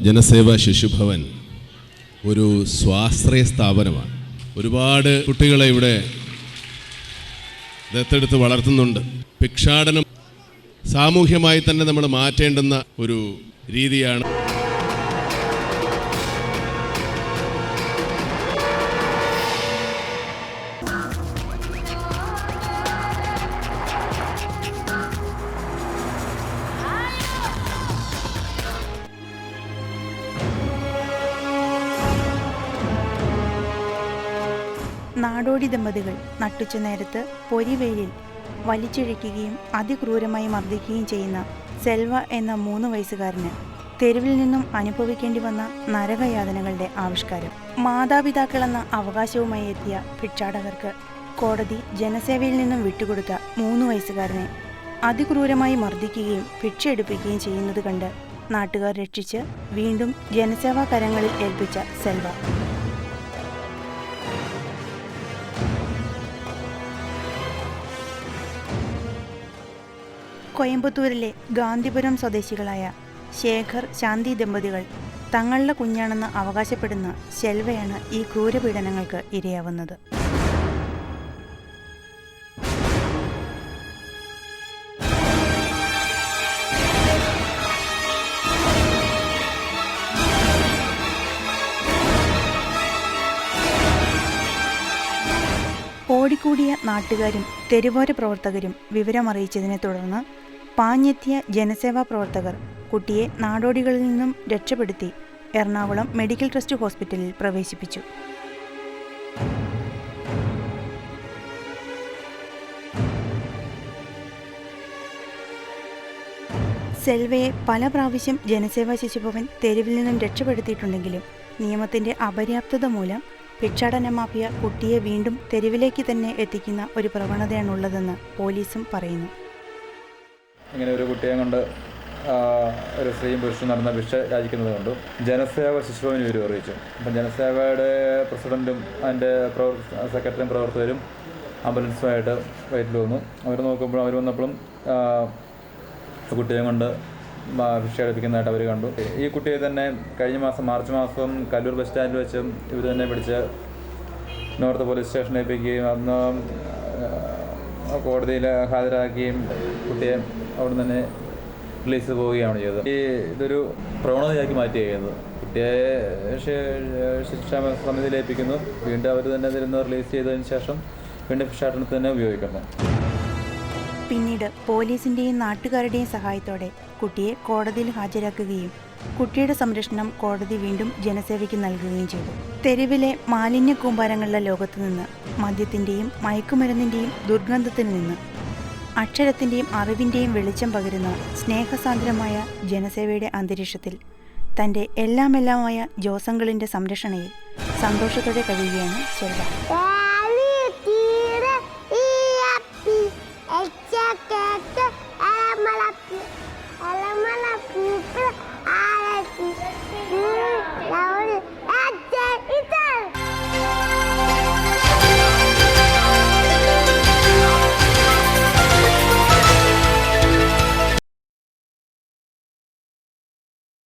ജനസേവാ ശിശുഭവൻ ഒരു സ്വാശ്രയ സ്ഥാപനമാണ്. ഒരുപാട് കുട്ടികളെ ഇവിടെ ദത്തെടുത്ത് വളർത്തുന്നുണ്ട്. ഭിക്ഷാടനം സാമൂഹ്യമായി തന്നെ നമ്മൾ മാറ്റേണ്ടുന്ന ഒരു രീതിയാണ്. നാടോടി ദമ്പതികൾ നട്ടുച്ച നേരത്ത് പൊരിവെയിലിൽ വലിച്ചിഴയ്ക്കുകയും അതിക്രൂരമായി മർദ്ദിക്കുകയും ചെയ്യുന്ന സെൽവ എന്ന 3 വയസ്സുകാരന് തെരുവിൽ നിന്നും അനുഭവിക്കേണ്ടി വന്ന നരകയാതനകളുടെ ആവിഷ്കാരം. മാതാപിതാക്കളെന്ന അവകാശവുമായി എത്തിയ ഭിക്ഷാടകർക്ക് കോടതി ജനസേവയിൽ നിന്നും വിട്ടുകൊടുത്ത 3 വയസ്സുകാരനെ അതിക്രൂരമായി മർദ്ദിക്കുകയും ഭിക്ഷ എടുപ്പിക്കുകയും ചെയ്യുന്നത് കണ്ട് നാട്ടുകാർ രക്ഷിച്ച് വീണ്ടും ജനസേവാ കരങ്ങളിൽ ഏൽപ്പിച്ച സെൽവ കോയമ്പത്തൂരിലെ ഗാന്ധിപുരം സ്വദേശികളായ ശേഖർ ശാന്തി ദമ്പതികൾ തങ്ങളുടെ കുഞ്ഞാണെന്ന് അവകാശപ്പെടുന്ന ശെൽവയാണ് ഈ ക്രൂരപീഡനങ്ങൾക്ക് ഇരയാവുന്നത്. ഓടിക്കൂടിയ നാട്ടുകാരും തെരുവോര പ്രവർത്തകരും വിവരമറിയിച്ചതിനെ തുടർന്ന് പാഞ്ഞെത്തിയ ജനസേവാ പ്രവർത്തകർ കുട്ടിയെ നാടോടികളിൽ നിന്നും രക്ഷപ്പെടുത്തി എറണാകുളം മെഡിക്കൽ ട്രസ്റ്റ് ഹോസ്പിറ്റലിൽ പ്രവേശിപ്പിച്ചു. സെൽവയെ പല പ്രാവശ്യം ജനസേവാ ശിശുഭവൻ തെരുവിൽ നിന്നും രക്ഷപ്പെടുത്തിയിട്ടുണ്ടെങ്കിലും നിയമത്തിന്റെ അപര്യാപ്തത മൂലം ഭിക്ഷാടന മാഫിയ കുട്ടിയെ വീണ്ടും തെരുവിലേക്ക് തന്നെ എത്തിക്കുന്ന ഒരു പ്രവണതയാണുള്ളതെന്ന് പോലീസും പറയുന്നു. ഇങ്ങനെ ഒരു കുട്ടിയെ കൊണ്ട് ഒരു സ്ത്രീയും പുരുഷനും നടന്ന ഭിക്ഷ യാചിക്കുന്നത് കൊണ്ടും ജനസേവ ശിശുഭവൻ ഇവർ അറിയിച്ചു. അപ്പം ജനസേവയുടെ പ്രസിഡൻറ്റും അതിൻ്റെ സെക്രട്ടറിയും പ്രവർത്തകരും ആംബുലൻസുമായിട്ട് വയറ്റിൽ വന്നു. അവർ വന്നപ്പോഴും കുട്ടിയെ കൊണ്ട് ഭിക്ഷ എടുപ്പിക്കുന്നതായിട്ട് അവർ കണ്ടു. ഈ കുട്ടിയെ തന്നെ കഴിഞ്ഞ മാസം മാർച്ച് മാസം കല്ലൂർ ബസ് സ്റ്റാൻഡിൽ വെച്ച് ഇവർ തന്നെ പിടിച്ച് നോർത്ത് പോലീസ് സ്റ്റേഷനിൽ ഏൽപ്പിക്കുകയും അന്ന് കോടതിയിൽ ഹാജരാക്കുകയും കുട്ടിയെ അവിടെ തന്നെ റിലീസ് പോവുകയാണ് ചെയ്തത്. ഇതൊരു പ്രവണതയാക്കി മാറ്റുകയായിരുന്നു. കുട്ടിയെ ശിക്ഷാ സമിതിയിൽ ഏൽപ്പിക്കുന്നു. വീണ്ടും അവർ തന്നെ തരുന്ന റിലീസ് ചെയ്തതിന് ശേഷം വീണ്ടും ഭിക്ഷാടനത്തിന് തന്നെ ഉപയോഗിക്കുന്നു. പിന്നീട് പോലീസിന്റെയും നാട്ടുകാരുടെയും സഹായത്തോടെ കുട്ടിയെ കോടതിയിൽ ഹാജരാക്കുകയും കുട്ടിയുടെ സംരക്ഷണം കോടതി വീണ്ടും ജനസേവയ്ക്ക് നൽകുകയും ചെയ്തു. തെരുവിലെ മാലിന്യ കൂമ്പാരങ്ങളുടെ ലോകത്തു നിന്ന്, മദ്യത്തിന്റെയും മയക്കുമരുന്നിന്റെയും ദുർഗന്ധത്തിൽ നിന്ന് അക്ഷരത്തിന്റെയും അറിവിന്റെയും വെളിച്ചം പകരുന്ന സ്നേഹസാന്ദ്രമായ ജനസേവയുടെ അന്തരീക്ഷത്തിൽ തന്റെ എല്ലാമെല്ലാമായ ജോസങ്കളിന്റെ സംരക്ഷണയിൽ സന്തോഷത്തോടെ കഴിയുകയാണ് ശെൽവ.